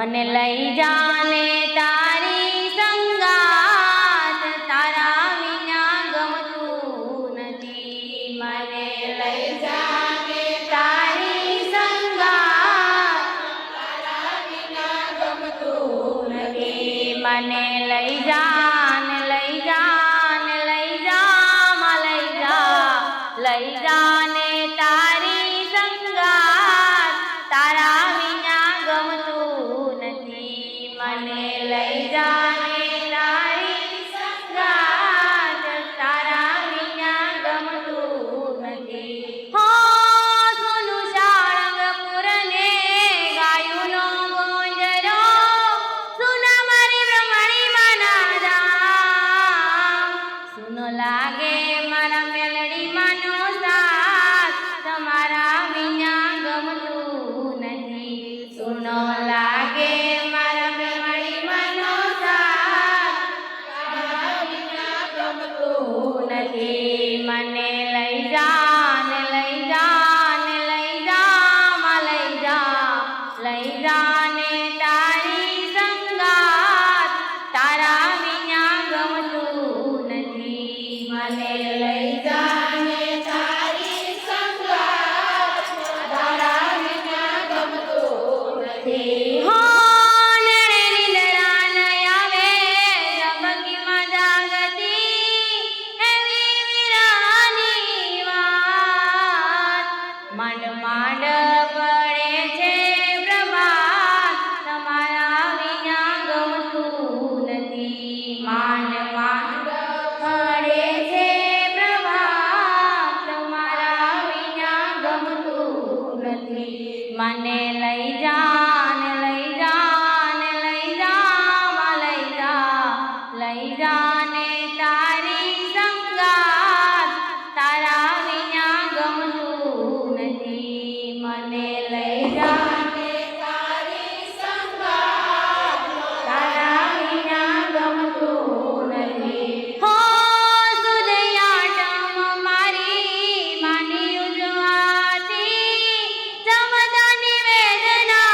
મને લઈ જાને તારી સંગાત, તારા વિના ગમતું નથી. મને લઈ જાને તારી સંગાત, તારા વિના ગમતું નથી. મને લઈ જાને, લઈ જાને, લઈ જા, લઈ જા, લઈ જાને તારી સંગાત, તારા વિના ગમતું નથી. મને લઈ જાને તારી સંગાત, તારા વિના ગમતું નથી. હો સોનું સાળંગપુર ને ગાયુંનો ગોંજરો, સુના મારી ભ્રમણી માના ધામ. સુનો લાગે મારા મેલડી માનો સાથ, તમારા વિના ગમતું નથી. સુનો લાગે મારા મેલડી માનો સાથ, તમારા વિના ગમતું નથી. મને લઈ જાને, લઈ જાને, લઈ જા, લઈ જા, લઈ જાને તારી સંગાત, તારા વિના ગમતું નથી. મને લઈ જાને તારી સંગાત, તારા વિના ગમતું નથી. હો નડે નિંદરા ન આવે, જબકીમાં જાગતી એવી વીરાની વાત. માંડ માંડ પડે છે પ્રભાત, તમારા વિના ગમતું નથી. માંડ માંડ પડે છે પ્રભાત, તમારા વિના ગમતું નથી. મને લઈ જાને, લઈ જાને, લઈ જા, લઈ જા, લઈ જાને તારી સંગાત, તારા વિના ગમતું નથી. મને લઈ જાને તારી સંગાત, તારા વિના ગમતું નથી. હો સુદયાટમ મારી માની ઉજવાતી, જમતા નિવેદના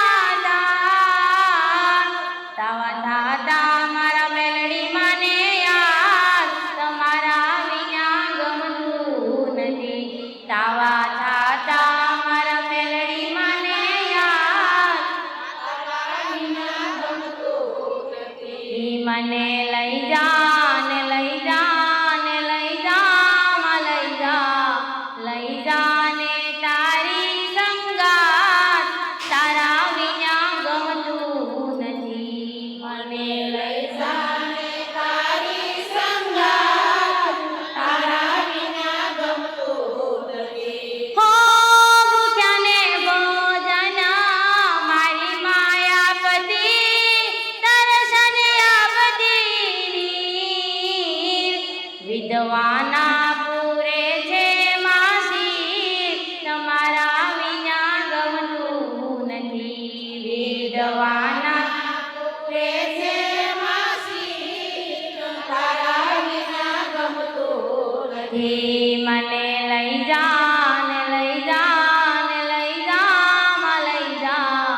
તાવા થાતા મારા મેલડી માને યાદ, તમારા વિના ગમતું નથી. તાવા થાતા મારા મેલડી માને યાદ, તમારા વિના ગમતું નથી. મને લઈ જાને, લઈ જાને, લઈ જા, લઈ જા, લઈ જાને તારી સંગાત, તારા વિના ગમતું નથી. મને લઈ જાને તારી સંગાત, તારા વિના ગમતું નથી. હો ભૂખ્યાને ભોજન મારી માયાપતિ, દર્શન આપતી નીર. વિધવાના પૂરે છે માસી, તમારા વિના ગમતું નથી. વિધવાના પૂરે છે માસી, તારા વિના ગમતું નથી. મને લઈ જાને, લઈ જાને, લઈ જા, લઈ જા,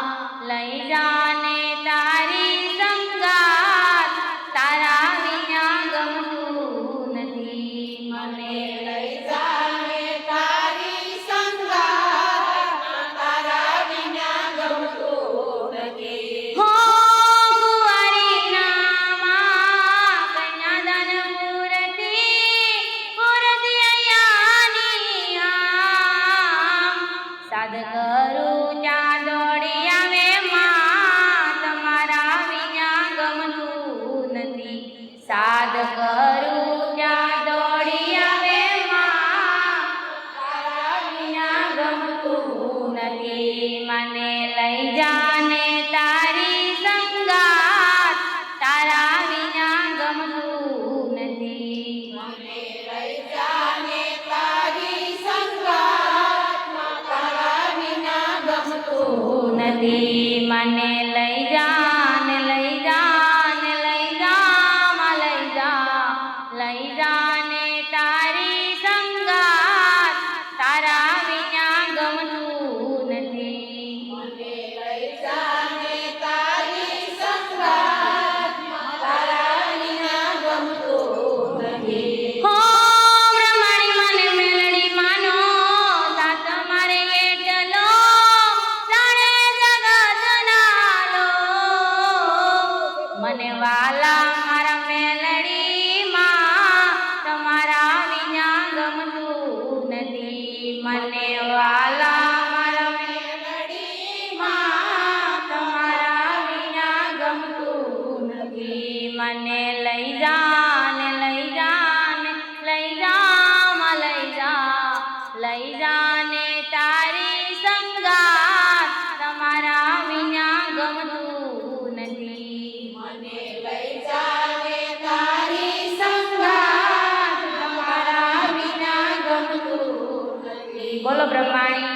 લઈ જાને તારી સંગાત, તારા વિના ગમતું નથી. મને લઈ જાને તારી સંગાત, તારા વિના ગમતું નથી. હો કુંવારીના માં કન્યાદાન મૂર્તિ અહીંયાની આમ. સાદ કરું ત્યાં દોડી આવે માં, તમારા વિના ગમતું નથી. સાદ કરું ત્યાં દોડી આવે માં, તારા વિના ગમતું નથી. મને લઈ જાને તારી સંગાત, તારા વિના ગમતું નથી. મને લઈ જાને તારી સંગાત, તારા વિના ગમતું નથી. મને લઈ જાને, લઈ જાને, લઈ જા, લઈ જા, લઈ જાને તારી સંગાત, તારા વિના ગમતું નથી. મને લઈ જાને તારી બ્રહ્માણી